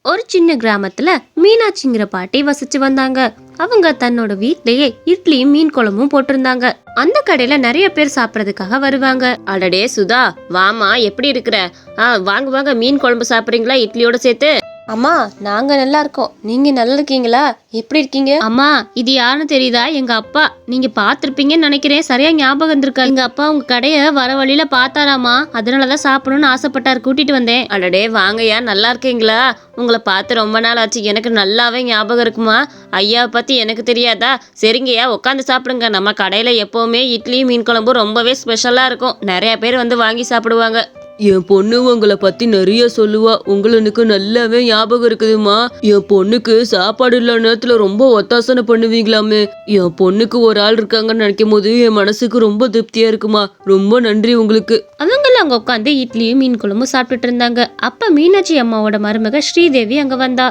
ஒரு சின்ன கிராமத்துல மீனாட்சிங்கிற பாட்டி வசிச்சு வந்தாங்க. அவங்க தன்னோட வீட்லயே இட்லியும் மீன் குழம்பும் போட்டிருந்தாங்க. அந்த கடையில நிறைய பேர் சாப்பிடறதுக்காக வருவாங்க. அடடே சுதா, வாமா, எப்படி இருக்கிற? வாங்க வாங்க, மீன் குழம்பு சாப்பிடுறீங்களா இட்லியோட சேர்த்து? அம்மா, நாங்க நல்லா இருக்கோம். நீங்க நல்லா இருக்கீங்களா? எப்படி இருக்கீங்க? அம்மா, இது யாருன்னு தெரியுதா? எங்க அப்பா. நீங்க பாத்திருப்பீங்கன்னு நினைக்கிறேன். சரியா ஞாபகம் இருக்கா? எங்க அப்பா உங்க கடைய வர வழியில பார்த்தாராமா, அதனாலதான் சாப்பிடணும்னு ஆசைப்பட்டாரு, கூட்டிட்டு வந்தேன். அடடே வாங்கய்யா, நல்லா இருக்கீங்களா? உங்களை பார்த்து ரொம்ப நாள் ஆச்சு. எனக்கு நல்லாவே ஞாபகம் இருக்குமா? ஐயாவை பத்தி எனக்கு தெரியாதா? சரிங்கய்யா, உட்காந்து சாப்பிடுங்க. நம்ம கடையில எப்பவுமே இட்லி மீன் குழம்பு ரொம்பவே ஸ்பெஷலா இருக்கும். நிறைய பேர் வந்து வாங்கி சாப்பிடுவாங்க. என் பொண்ணு உங்களை பத்தி நிறைய சொல்லுவா. உங்களுக்கு நல்லாவே ஞாபகம் இருக்குதுமா. என் பொண்ணுக்கு சாப்பாடு இல்ல நேரத்துல ரொம்ப ஒத்தாசனை பண்ணுவீங்களாமே. என் பொண்ணுக்கு ஒரு ஆள் இருக்காங்கன்னு நினைக்கும் போது என் மனசுக்கு ரொம்ப திருப்தியா இருக்குமா. ரொம்ப நன்றி உங்களுக்கு. அவங்களும் அங்க உட்காந்து இட்லியும் மீன் குழம்பும் சாப்பிட்டுட்டு இருந்தாங்க. அப்ப மீனாட்சி அம்மாவோட மருமக ஸ்ரீதேவி அங்க வந்தா.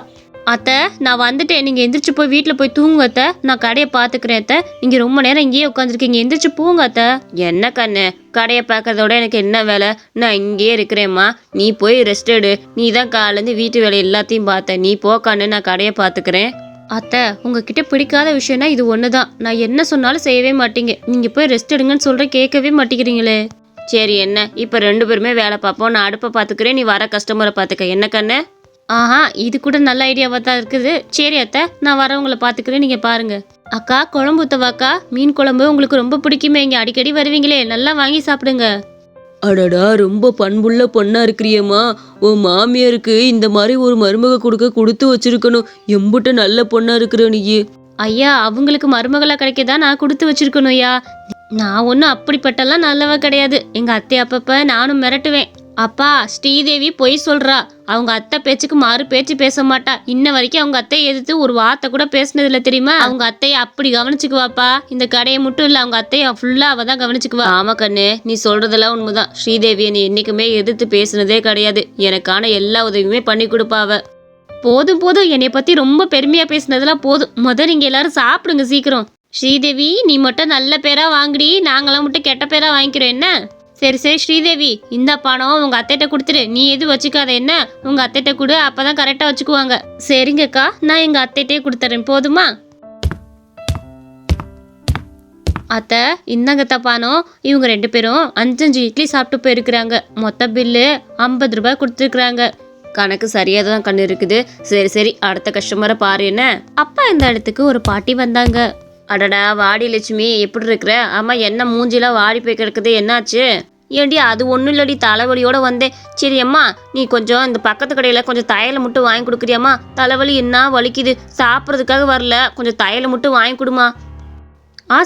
அத்தை, நான் வந்துட்டேன். நீங்க எந்திரிச்சு போய் வீட்டுல போய் தூங்க அத்தை. நான் கடையை பாத்துக்கிறேன் அத்தை. நீங்க ரொம்ப நேரம் இங்கேயே உட்காந்துருக்கீங்க, எந்திரிச்சு போங்க அத்தை. என்ன கண்ணு, கடையை பார்க்கறதோட எனக்கு என்ன வேலை? நான் இங்கேயே இருக்கிறேம்மா. நீ போய் ரெஸ்ட் எடு. நீ தான் காலேருந்து வீட்டு வேலை எல்லாத்தையும் பார்த்த. நீ போ கண்ணு, நான் கடையை பாத்துக்கிறேன். அத்தை, உங்ககிட்ட பிடிக்காத விஷயம்னா இது ஒண்ணுதான். நான் என்ன சொன்னாலும் செய்யவே மாட்டீங்க. நீங்க போய் ரெஸ்ட் எடுங்கன்னு சொல்றேன், கேட்கவே மாட்டேங்கிறீங்களே. சரி, என்ன இப்ப 2 பேருமே வேலை பார்ப்போம். நான் அடுப்பை பாத்துக்கிறேன், நீ வர கஸ்டமரை பாத்துக்க. என்ன கண்ணு? ஆஹா, இது கூட நல்ல ஐடியாவா தான் இருக்குது. சரி அத்தை, நான் வரவங்களை பாத்துக்கிறேன், நீங்க பாருங்க. அக்கா, குழம்பு ஊத்தவாக்கா? மீன் குழம்பு உங்களுக்கு ரொம்ப பிடிக்குமே, இங்க அடிக்கடி வருவீங்களே, நல்லா வாங்கி சாப்பிடுங்க. அடடா, ரொம்ப பண்புள்ள பொண்ணா இருக்கிறியம்மா. உன் மாமியாருக்கு இந்த மாதிரி ஒரு மருமக கொடுத்து வச்சிருக்கணும். எம்புட்ட நல்ல பொண்ணா இருக்கிற நீ. ஐயா, அவங்களுக்கு மருமகளா கிடைக்கதா நான் கொடுத்து வச்சிருக்கணும் ஐயா. நான் ஒன்றும் அப்படிப்பட்டெல்லாம் நல்லவ கிடையாது. எங்க அத்தை அப்பப்ப நானும் மிரட்டுவேன். அப்பா, ஸ்ரீதேவி பொய் சொல்றா. அவங்க அத்தை பேச்சுக்கு மாறு பேச்சு பேச மாட்டா. இன்ன வரைக்கும் அவங்க அத்தையை எதிர்த்து ஒரு வார்த்தை கூட பேசினது இல்லை தெரியுமா? அவங்க அத்தையை அப்படி கவனிச்சுக்குவாப்பா. இந்த கடையை மட்டும் இல்ல, அவங்க அத்தையை ஃபுல்லா அவ தான் கவனிச்சுக்குவா. ஆமா கண்ணு, நீ சொல்றதெல்லாம் உண்மைதான். ஸ்ரீதேவியை நீ என்னைக்குமே எதிர்த்து பேசினதே கிடையாது. எனக்கான எல்லா உதவியுமே பண்ணி கொடுப்பாவ. போதும் போதும், என்னை பத்தி ரொம்ப பெருமையா பேசினதெல்லாம் போதும். நீங்க எல்லாரும் சாப்பிடுங்க சீக்கிரம். ஸ்ரீதேவி, நீ மட்டும் நல்ல பேரா வாங்கடி, நாங்களாம் மட்டும் கெட்ட பேரா வாங்கிக்கிறோம் என்ன? சரி சரி ஸ்ரீதேவி, இந்த பணம் உங்க அத்தைகிட்ட கொடுத்துரு. நீ எதுவும் வச்சுக்காத என்ன? உங்க அத்தைகிட்ட கொடு, அப்பதான் கரெக்டா வச்சுக்குவாங்க. சரிங்கக்கா, நான் எங்க அத்தைகிட்டே கொடுத்துறேன், போதுமா? அத்தை, இந்தாங்கத்தா பணம். இவங்க 2 பேரும் 5 இட்லி சாப்பிட்டு போயிருக்கிறாங்க. மொத்த பில்லு 50 ரூபாய் கொடுத்துருக்குறாங்க. கணக்கு சரியாக தான் கண்ணு இருக்குது. சரி சரி, அடுத்த கஸ்டமரை பாரு என்ன. அப்பா இந்த இடத்துக்கு ஒரு பாட்டி வந்தாங்க. அடடா, வாடி லட்சுமி, எப்படி இருக்கிற? ஆமா, என்ன மூஞ்சிலாம் வாடி போய் கிடக்குது, என்னாச்சு? ஏண்டி, அது ஒன்றும் இல்லடி, தலைவலியோட வந்தேன். சரி அம்மா, நீ கொஞ்சம் இந்த பக்கத்து கடையில் கொஞ்சம் தையலை மட்டும் வாங்கி கொடுக்குறியாம்மா? தலைவலி என்ன வலிக்குது, சாப்பிட்றதுக்காக வரல, கொஞ்சம் தையலை மட்டும் வாங்கி கொடுமா.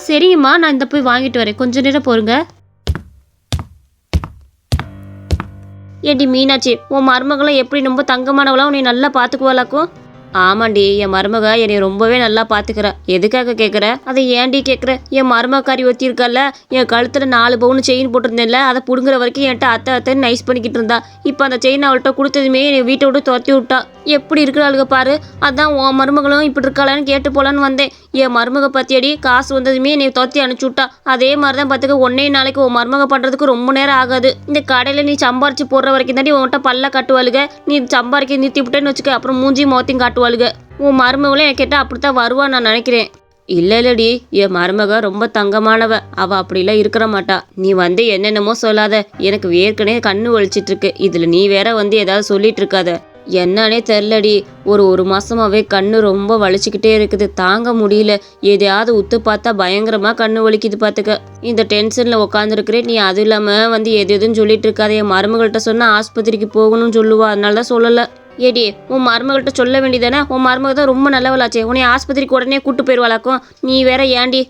சரிங்கம்மா, நான் இந்த போய் வாங்கிட்டு வரேன், கொஞ்ச நேரம் போருங்க. ஏண்டி மீனாட்சி, உன் மருமகளும் எப்படி ரொம்ப தங்கமானவளாம், உன்னை நல்லா பார்த்துக்குவாளாக்கும்? ஆமாண்டி, என் மருமக என்னை ரொம்பவே நல்லா பார்த்துக்கிறா. எதுக்காக கேட்குற? அதை ஏண்டி கேட்குற? என் மருமக்காரி ஒத்தி இருக்கல்ல, என் கழுத்தில் 4 பவுன் செயின் போட்டிருந்தேன்ல, அதை பிடுங்குற வரைக்கும் என்கிட்ட அத்தை நைஸ் பண்ணிக்கிட்டு இருந்தா. இப்போ அந்த செயின் அவள்கிட்ட கொடுத்ததுமே என்னை வீட்டை விட்டு துரத்தி விட்டா. எப்படி இருக்கிறாளுக பாரு. அதான் உன் மருமகளும் இப்படி இருக்காளான்னு கேட்டு போலான்னு வந்தேன். என் மருமக பத்தியடி, காசு வந்ததுமே என்னை துரத்தி அனுப்பிச்சு விட்டா. அதே மாதிரி தான் பார்த்துக்க, 1 நாளைக்கு உன் மருமக பண்ணுறதுக்கு ரொம்ப நேரம் ஆகாது. இந்த கடையில் நீ சம்பாரிச்சு போடுற வரைக்கும் தாண்டி உன்கிட்ட பல்ல கட்டுவாளுக. நீ சம்பாதிக்க நிறுத்தி விட்டேன்னு வச்சுக்க, அப்புறம் மூஞ்சி மோத்தையும் காட்டுவாளுக. உன் மருமகளும் எனக்கு கேட்டால் அப்படித்தான் வருவான்னு நான் நினைக்கிறேன். இல்லடி, என் மருமக ரொம்ப தங்கமானவ. அவ அப்படிலாம் இருக்கிற மாட்டா. நீ வந்து என்னென்னமோ சொல்லாத. எனக்கு ஏற்கனவே கண்ணு வலிச்சிட்டு இருக்கு. இதுல நீ வேற வந்து ஏதாவது சொல்லிட்டு இருக்காத. என்னன்னே தெரிலடி, ஒரு மாசமாவே கண்ணு ரொம்ப வலிச்சுக்கிட்டே இருக்குது, தாங்க முடியல. எதையாவது உத்து பார்த்தா பயங்கரமா கண்ணு வலிக்குது பார்த்துக்க. இந்த டென்ஷன்ல உட்காந்துருக்கிறேன். நீ அது இல்லாம வந்து எதுன்னு சொல்லிட்டு இருக்காத. என் மருமகள்கிட்ட சொன்னா ஆஸ்பத்திரிக்கு போகணும்னு சொல்லுவா, அதனாலதான் சொல்லல. ஏடி, உன் மருமகள்கிட்ட சொல்ல வேண்டியதானே? உன் மருமக தான் ரொம்ப நல்லவளாச்சே, உன்னை ஆஸ்பத்திரிக்கு உடனே கூட்டு போயிடுவாளாக்கும். நீ வேற ஏண்டி?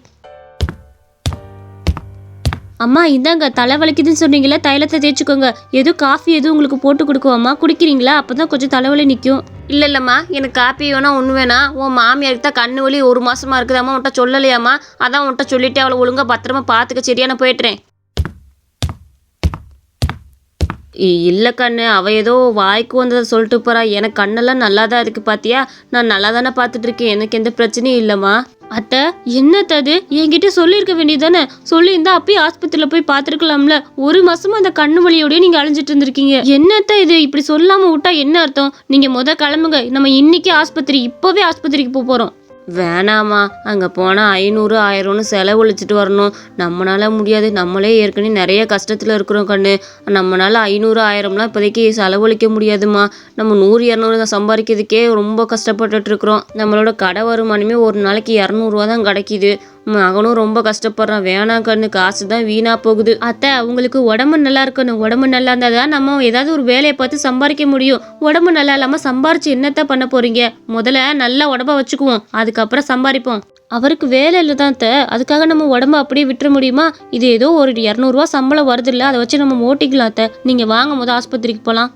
அம்மா, இந்தாங்க, தலை வலிக்குதுன்னு சொன்னீங்களா, தைலத்தை தேய்ச்சிக்கோங்க. எதுவும் காஃபி எதுவும் உங்களுக்கு போட்டு கொடுக்குவாம்மா, குடிக்கிறீங்களா? அப்பதான் கொஞ்சம் தலைவலி நிற்கும். இல்லைல்லம்மா, எனக்கு காப்பி வேணா ஒன்று வேணா. உன் மாமியாருக்கு தான் கண்ணு வலி 1 மாசமா இருக்குதாம்மா, உன்ட்ட சொல்லலையாம்மா? அதான் உன்ட்ட சொல்லிட்டு அவளை ஒழுங்கா பத்திரமா பார்த்துக்க. சரியா, நான் போயிட்டுறேன். இல்லை கண்ணு, அவள் ஏதோ வாய்க்கு வந்ததை சொல்லிட்டு போகிறா. எனக்கு கண்ணெல்லாம் நல்லா தான் இருக்குது பார்த்தியா? நான் நல்லா தானே பார்த்துட்டு இருக்கேன், எனக்கு எந்த பிரச்சனையும் இல்லைம்மா. அத்தை என்னத்த அது என்கிட்ட சொல்லியிருக்க வேண்டியதானே? சொல்லியிருந்தா அப்பயே ஆஸ்பத்திரியில போய் பார்த்துருக்கலாம்ல. 1 மாசமா அந்த கண்ணு வலியோடய நீங்க அழிஞ்சிட்டு இருந்திருக்கீங்க. என்னத்த இது இப்படி சொல்லாம விட்டா என்ன அர்த்தம்? நீங்க கிளம்புங்க, நம்ம இன்னைக்கு இப்பவே ஆஸ்பத்திரிக்கு போறோம். வேணாமா, அங்கே போனால் 500 1000ன்னு செலவழிச்சிட்டு வரணும். நம்மளால முடியாது, நம்மளே ஏற்கனவே நிறைய கஷ்டத்தில் இருக்கிறோம் கண்ணு. நம்மளால 500 1000லாம் இப்போதைக்கு செலவழிக்க முடியாதுமா. நம்ம 100 200 சம்பாதிக்கிறதுக்கே ரொம்ப கஷ்டப்பட்டுட்டு இருக்கிறோம். நம்மளோட கடை வருமானமே ஒரு நாளைக்கு 200 தான் கிடைக்கிது. மகனும் ரொம்ப கஷ்டப்படுறான். வேணாம் கண்ணு, காசு தான் வீணா போகுது. அத்தை உங்களுக்கு உடம்பு நல்லா இருக்கணும். உடம்பு நல்லா இருந்தால் தான் நம்ம ஏதாவது ஒரு வேலையை பார்த்து சம்பாதிக்க முடியும். உடம்பு நல்லா இல்லாமல் சம்பாரிச்சு என்னத்த பண்ண போறீங்க? முதல்ல நல்லா உடம்ப வச்சுக்குவோம், அதுக்கப்புறம் சம்பாதிப்போம். அவருக்கு வேலை இல்லை தான் அத்தை, அதுக்காக நம்ம உடம்ப அப்படியே விட்டுற முடியுமா? இது ஏதோ ஒரு 200 சம்பளம் வருது இல்லை, அதை வச்சு நம்ம ஓட்டிக்கலாம் அத்தை. நீங்க வாங்க ஆஸ்பத்திரிக்கு போகலாம்.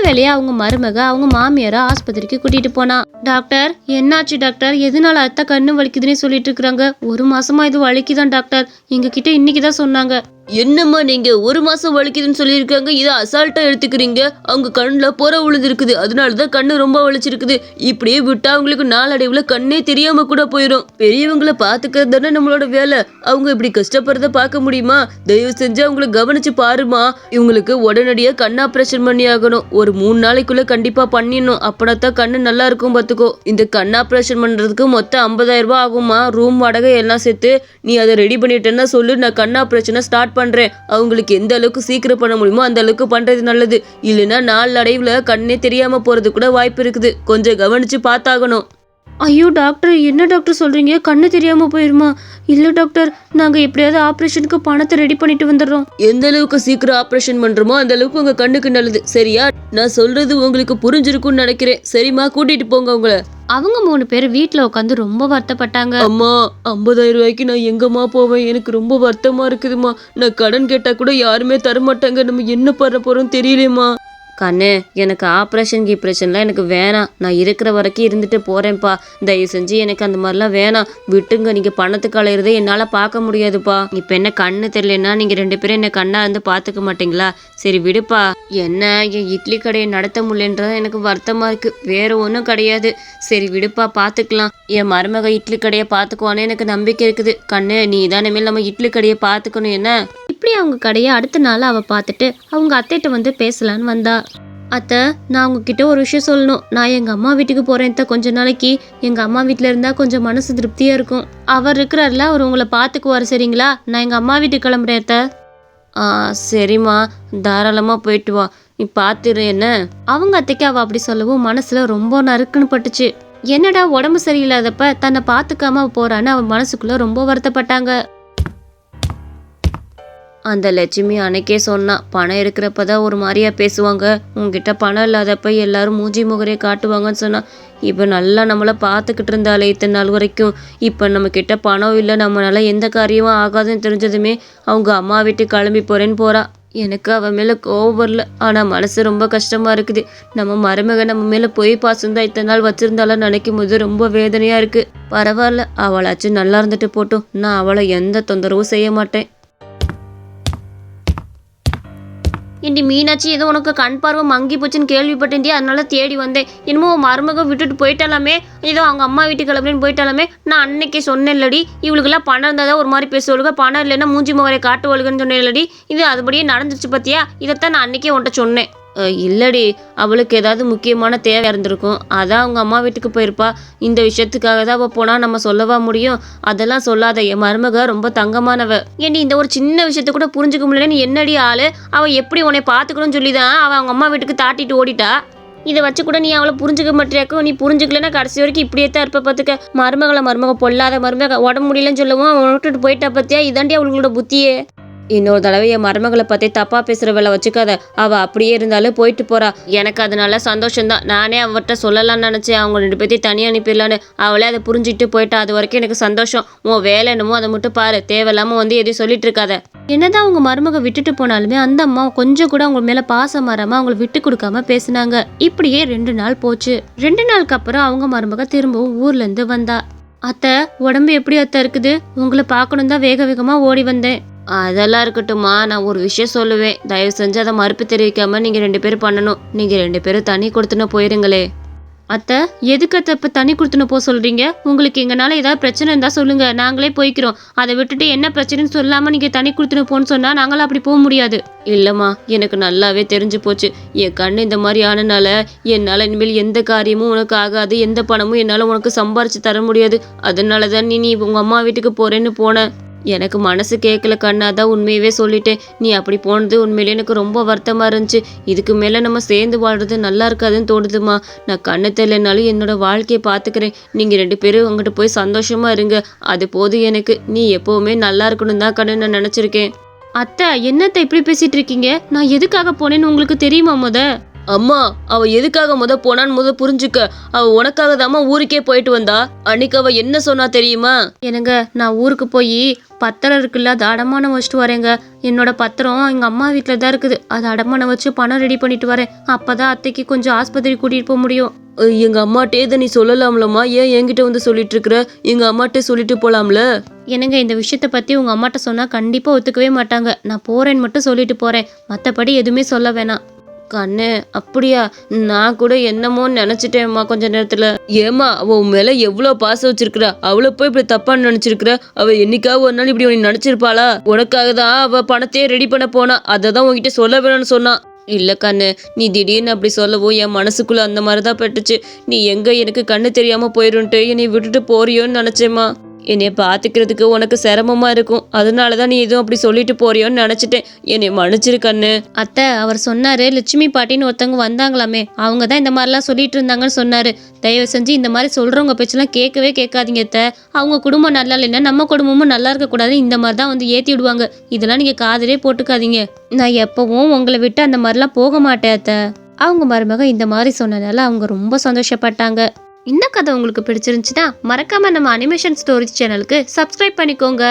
வேலையா அவங்க மருமக அவங்க மாமியாரை ஆஸ்பத்திரிக்கு கூட்டிட்டு போனா. டாக்டர் என்னாச்சு டாக்டர்? எதனால அத்தை கண்ணு வலிக்குதுன்னு சொல்லிட்டு இருக்கிறாங்க. 1 மாசமா இது வலிக்குதான் டாக்டர், எங்க கிட்ட இன்னைக்கு தான் சொன்னாங்க. என்னம்மா நீங்க 1 மாசம் வலிக்குதுன்னு சொல்லியிருக்காங்க, இதை அசால்ட்டா எடுத்துக்கிறீங்க. அவங்க கண்ணில் புற உழுது இருக்குது, அதனாலதான் கண்ணு ரொம்ப வலிச்சிருக்குது. இப்படியே விட்டா அவங்களுக்கு நாளடைவுல கண்ணே தெரியாம கூட போயிடும். பெரியவங்களை பாத்துக்கிறது தானே நம்மளோட வேலை. அவங்க இப்படி கஷ்டப்படுறத பார்க்க முடியுமா? தயவு செஞ்சு அவங்கள கவனிச்சு பாருமா. இவங்களுக்கு உடனடியா கண் ஆப்ரேஷன் பண்ணி ஆகணும். ஒரு 3 நாளைக்குள்ள கண்டிப்பா பண்ணிடணும், அப்படின்னாதான் கண்ணு நல்லா இருக்கும் பார்த்துக்கோ. இந்த கண் ஆப்ரேஷன் பண்றதுக்கு மொத்தம் 50,000 ரூபாய் ஆகுமா. ரூம் வாடகை எல்லாம் சேர்த்து. நீ அதை ரெடி பண்ணிட்டேன்னா சொல்லு, நான் கண் ஆப்ரேஷனை ஸ்டார்ட் பண்றேன். அவங்களுக்கு எந்த அளவுக்கு சீக்கிரம் பண்ண முடியுமோ அந்த அளவுக்கு பண்றது நல்லது. இல்லைன்னா நாளடைவுல கண்ணே தெரியாம போறது கூட வாய்ப்பு இருக்குது. கொஞ்சம் கவனிச்சு பார்த்தாகணும். ஐயோ டாக்டர், என்ன டாக்டர் சொல்றீங்க? கண்ணு தெரியாம போயிருமா? இல்ல டாக்டர், நாங்க எப்படியாவது ஆபரேஷனுக்கு பணத்தை ரெடி பண்ணிட்டு வந்துடுறோம். எந்த அளவுக்கு சீக்கிரம் ஆபரேஷன் பண்றோமோ அந்த அளவுக்கு உங்க கண்ணுக்கு நல்லது. சரியா? நான் சொல்றது உங்களுக்கு புரிஞ்சிருக்கும்னு நினைக்கிறேன். சரிம்மா, கூட்டிட்டு போங்க உங்களை. அவங்க 3 பேர் வீட்டுல உட்காந்து ரொம்ப வருத்தப்பட்டாங்க. அம்மா, 50,000 ரூபாய்க்கு நான் எங்கம்மா போவேன்? எனக்கு ரொம்ப வருத்தமா இருக்குதுமா. நான் கடன் கேட்டா கூட யாருமே தரமாட்டாங்க. நம்ம என்ன பண்ண போறோம் தெரியலையம்மா. கண்ணு, எனக்கு ஆப்ரேஷன்லாம் எனக்கு வேணாம். நான் இருக்கிற வரைக்கும் இருந்துட்டு போகிறேன்ப்பா. தயவு செஞ்சு எனக்கு அந்த மாதிரிலாம் வேணாம், விட்டுங்க. நீங்கள் பணத்துக்கு அலையிறதே என்னால் பார்க்க முடியாதுப்பா. இப்போ என்ன கண்ணு தெரியலன்னா நீங்கள் 2 பேரும் என்ன கண்ணா இருந்து பார்த்துக்க மாட்டீங்களா? சரி விடுப்பா. என்ன என் இட்லி கடையை நடத்த முடியலன்றதான் எனக்கு வருத்தமாக இருக்குது, வேறு ஒன்றும் கிடையாது. சரி விடுப்பா, பார்த்துக்கலாம். என் மருமக இட்லி கடையை பார்த்துக்குவானே எனக்கு நம்பிக்கை இருக்குது. கண்ணு, நீ தானே மேல் நம்ம இட்லி கடையை பார்த்துக்கணும். என்ன இப்படி அவங்க கடையை அடுத்த நாள் அவள் பார்த்துட்டு அவங்க அத்தைகிட்ட வந்து பேசலான்னு வந்தா. அத்தை, நான் உங்ககிட்ட ஒரு விஷயம் சொல்லணும். நான் எங்கள் அம்மா வீட்டுக்கு போகிறேன் அத்தை. கொஞ்ச நாளைக்கு எங்கள் அம்மா வீட்டில் இருந்தால் கொஞ்சம் மனசு திருப்தியாக இருக்கும். அவர் இருக்கிறார்ல, அவர் உங்களை பார்த்துக்குவார். சரிங்களா? நான் எங்கள் அம்மா வீட்டுக்கு கிளம்புறேன் அத்தை. சரிம்மா, தாராளமாக போயிட்டு வா. நீ பார்த்துரு என்ன. அவங்க அத்தைக்கு அவள் அப்படி சொல்லவும் மனசில் ரொம்ப நறுக்குன்னு பட்டுச்சு. என்னடா உடம்பு சரியில்லாதப்ப தன்னை பார்த்துக்காம போகிறான்னு அவன் மனசுக்குள்ளே ரொம்ப வருத்தப்பட்டாங்க. அந்த லட்சுமி அன்னைக்கே சொன்னா, பணம் இருக்கிறப்ப தான் ஒரு மாதிரியா பேசுவாங்க, உங்ககிட்ட பணம் இல்லாதப்ப எல்லாரும் மூஞ்சி முகரே காட்டுவாங்கன்னு சொன்னா. இப்போ நல்லா நம்மளை பார்த்துக்கிட்டு இருந்தாலே இத்தனை நாள் வரைக்கும். இப்போ நம்மக்கிட்ட பணம் இல்லை, நம்மளால எந்த காரியமும் ஆகாதுன்னு தெரிஞ்சதுமே அவங்க அம்மா வீட்டுக்கு கிளம்பி போகிறேன்னு போகிறா. எனக்கு அவன் மேலே கோவம் வரல, ஆனால் மனசு ரொம்ப கஷ்டமாக இருக்குது. நம்ம மருமக நம்ம மேலே போய் பாசந்தான் இத்தனை நாள் வச்சுருந்தாலும் நினைக்கும் போது ரொம்ப வேதனையாக இருக்குது. பரவாயில்ல, அவளாச்சும் நல்லா இருந்துட்டு போட்டும். நான் அவளை எந்த தொந்தரவும் செய்ய மாட்டேன். ஏண்டி மீனாட்சி, ஏதோ உனக்கு கண் பார்வை மங்கி போச்சுன்னு கேள்விப்பட்டேன்டி, அதனால தேடி வந்தேன். என்னமோ மருமக விட்டுட்டு போயிட்டாலாமே, ஏதோ அவங்க அம்மா வீட்டுக்கு கிளம்புறேன்னு போயிட்டாலாமே. நான் அன்னைக்கே சொன்னேன் இல்லடி, இவளுக்கெல்லாம் பணம் இருந்தால் தான் ஒரு மாதிரி பேசுவாளுங்க, பணம் இல்லைன்னா மூஞ்சி முகரை காட்டுவாளுங்கன்னு சொன்னேன் இல்லடி. இது அதுபடியே நடந்துச்சு பார்த்தியா? இதைத்தான் நான் அன்னைக்கே உன்ட்ட சொன்னேன். இல்லடி, அவளுக்கு ஏதாவது முக்கியமான தேவை இருந்திருக்கும், அதான் அவங்க அம்மா வீட்டுக்கு போயிருப்பா. இந்த விஷயத்துக்காக தான் அவள் போனால் நம்ம சொல்லவா முடியும்? அதெல்லாம் சொல்லாத, என் மருமக ரொம்ப தங்கமானவ. ஏண்டி, இந்த ஒரு சின்ன விஷயத்த கூட புரிஞ்சுக்க முடியல. நீ என்னடி ஆளு? அவள் எப்படி உன்னை பார்த்துக்கணும்னு சொல்லி தான் அவள் அவங்க அம்மா வீட்டுக்கு தாட்டிட்டு ஓடிட்டா. இதை வச்சு கூட நீ அவளை புரிஞ்சுக்க மாட்டியாக்கும். நீ புரிஞ்சுக்கலன்னா கடைசி வரைக்கும் இப்படியே தான் இருப்ப பார்த்துக்க. மருமக பொல்லாத மருமக உடம்பு முடியலன்னு சொல்லவும் அவன் விட்டுட்டு போயிட்டா பார்த்தியா? இதாண்டி அவங்களோட புத்தியே. இன்னொரு தடவை என் மருமகளை பற்றி தப்பாக பேசுகிற வேலை வச்சுக்காத. அவள் அப்படியே இருந்தாலும் போயிட்டு போகிறா. எனக்கு அதனால சந்தோஷம்தான். நானே அவர்கிட்ட சொல்லலான்னு நினச்சேன், அவங்க 2 பேர்த்தையும் தனியாக அனுப்பிடலான்னு. அவளே அதை புரிஞ்சுட்டு போயிட்டா. அது வரைக்கும் எனக்கு சந்தோஷம். உன் வேலை என்னமோ அதை மட்டும் பாரு, தேவையில்லாமல் வந்து எதையும் சொல்லிட்டு இருக்காத. என்னதான் அவங்க மருமக விட்டுட்டு போனாலுமே அந்த அம்மா கொஞ்சம் கூட அவங்க மேலே பாசம் மாறாமல் அவங்கள விட்டு கொடுக்காம பேசினாங்க. இப்படியே 2 நாள் போச்சு. 2 நாளுக்கு அப்புறம் அவங்க மருமக திரும்பவும் ஊர்லேருந்து வந்தா. அத்தை, உடம்பு எப்படி அத்தை இருக்குது? உங்களை பார்க்கணும் தான் வேக வேகமாக ஓடி வந்தேன். அதெல்லாம் இருக்கட்டும்மா, நான் ஒரு விஷயம் சொல்லுவேன், தயவு செஞ்சு அதை மறுப்பு தெரிவிக்காம நீங்கள் 2 பேரும் பண்ணணும். நீங்கள் 2 பேரும் தண்ணி கொடுத்துன்னு போயிருங்களே. அத்தை எதுக்கு அத்தை இப்போ தண்ணி கொடுத்துன்னு போக சொல்றீங்க? உங்களுக்கு எங்கனால ஏதாவது பிரச்சனை இருந்தா சொல்லுங்க, நாங்களே போய்க்கிறோம். அதை விட்டுட்டு என்ன பிரச்சனைன்னு சொல்லாம நீங்க தண்ணி கொடுத்துன்னு போன்னு சொன்னா நாங்களும் அப்படி போக முடியாது. இல்லம்மா, எனக்கு நல்லாவே தெரிஞ்சு போச்சு. என் கண்ணு இந்த மாதிரி ஆனனால என்னால இனிமேல் எந்த காரியமும் உனக்கு ஆகாது, எந்த பணமும் என்னால உனக்கு சம்பாரிச்சு தர முடியாது. அதனாலதான் நீ உங்க அம்மா வீட்டுக்கு போறேன்னு போன. எனக்கு மனசு கேட்கல கண்ணா, தான் உண்மையவே சொல்லிட்டேன். நீ அப்படி போனது உண்மையிலே எனக்கு ரொம்ப வருத்தமா இருந்துச்சு. இதுக்கு மேல நம்ம சேர்ந்து வாழ்றது நல்லா இருக்காதுன்னு தோணுதுமா. நான் கண்ணு தெரியலனாலும் என்னோட வாழ்க்கையை பாத்துக்கிறேன். நீங்க 2 பேரும் அங்கிட்டு போய் சந்தோஷமா இருங்க, அது போதும் எனக்கு. நீ எப்பவுமே நல்லா இருக்கணும் தான் கண்ணு நான் நினைச்சிருக்கேன். அத்தை என்னத்தை இப்படி பேசிட்டு இருக்கீங்க? நான் எதுக்காக போனேன்னு உங்களுக்கு தெரியுமா முத? அம்மா, அவ எதுக்காக போனான்னு புரிஞ்சுக்க. அவ உனக்காக தாம்மா ஊருக்கே போயிட்டு வந்தா. அன்னைக்கு அவ என்ன சொன்னா தெரியுமா? என்னங்க, நான் ஊருக்கு போய் பத்திரம் இருக்குல்ல, அதை அடமானம் வச்சுட்டு வரேங்க. என்னோட பத்திரம் எங்க அம்மா வீட்டுல தான் இருக்குது. அதை அடமானம் வச்சு பணம் ரெடி பண்ணிட்டு வரேன். அப்பதான் அத்தைக்கு கொஞ்சம் ஆஸ்பத்திரி கூட்டிட்டு போக முடியும். எங்க அம்மாட்டே இதை நீ சொல்லலாம்லம்மா, ஏன் என்கிட்ட வந்து சொல்லிட்டு இருக்கிற? எங்க அம்மாட்டே சொல்லிட்டு போலாம்ல. என்னங்க, இந்த விஷயத்த பத்தி உங்க அம்மாட்ட சொன்னா கண்டிப்பா ஒத்துக்கவே மாட்டாங்க. நான் போறேன்னு மட்டும் சொல்லிட்டு போறேன், மத்தபடி எதுவுமே சொல்ல வேணாம். கண்ணு, அப்படியா? நான் கூட என்னமோ நினைச்சிட்டேம்மா கொஞ்ச நேரத்துல. ஏமா, அவ உன் மேல எவ்வளவு பாசம் வச்சிருக்கிறா, அவளை போய் இப்படி தப்பா நினைச்சிருக்கிற? அவ என்னைக்காவது ஒரு நாள் இப்படி உன்னை நினைச்சிருப்பாளா? உனக்காக தான் அவ பணத்தையே ரெடி பண்ண போனா, அததான் உன்கிட்ட சொல்ல வேணும்னு சொன்னா. இல்ல கண்ணு, நீ திடீர்னு அப்படி சொல்லவும் என் மனசுக்குள்ள அந்த மாதிரிதான் பட்டுச்சு. நீ எங்க எனக்கு கண்ணு தெரியாம போயிடும்ட்டு என்னை விட்டுட்டு போறியோன்னு நினைச்சேம்மா. என்னைய பாத்துக்கிறதுக்கு உனக்கு சிரமமா இருக்கும், அதனாலதான் நீ எதுவும் அப்படி சொல்லிட்டு போறியோன்னு நினைச்சிட்டேன். என்னை மன்னிச்சிரு கண்ணு. அத்தை, அவர் சொன்னாரு லட்சுமி பாட்டின்னு ஒருத்தவங்க வந்தாங்களாமே, அவங்க தான் இந்த மாதிரிலாம் சொல்லிட்டு இருந்தாங்கன்னு சொன்னாரு. தயவு செஞ்சு இந்த மாதிரி சொல்றவங்க பேச்செல்லாம் கேட்கவே கேட்காதீங்க அத்தை. அவங்க குடும்பம் நல்லா இல்லைன்னா நம்ம குடும்பமும் நல்லா இருக்கக்கூடாது, இந்த மாதிரி தான் வந்து ஏற்றி விடுவாங்க. இதெல்லாம் நீங்க காதலே போட்டுக்காதீங்க. நான் எப்பவும் உங்களை விட்டு அந்த மாதிரிலாம் போக மாட்டேன் அத்தை. அவங்க மருமக இந்த மாதிரி சொன்னதால அவங்க ரொம்ப சந்தோஷப்பட்டாங்க. இந்த கதை உங்களுக்கு பிடிச்சிருந்துச்சுன்னா மறக்காம நம்ம அனிமேஷன் ஸ்டோரிஸ் சேனலுக்கு சப்ஸ்கிரைப் பண்ணிக்கோங்க.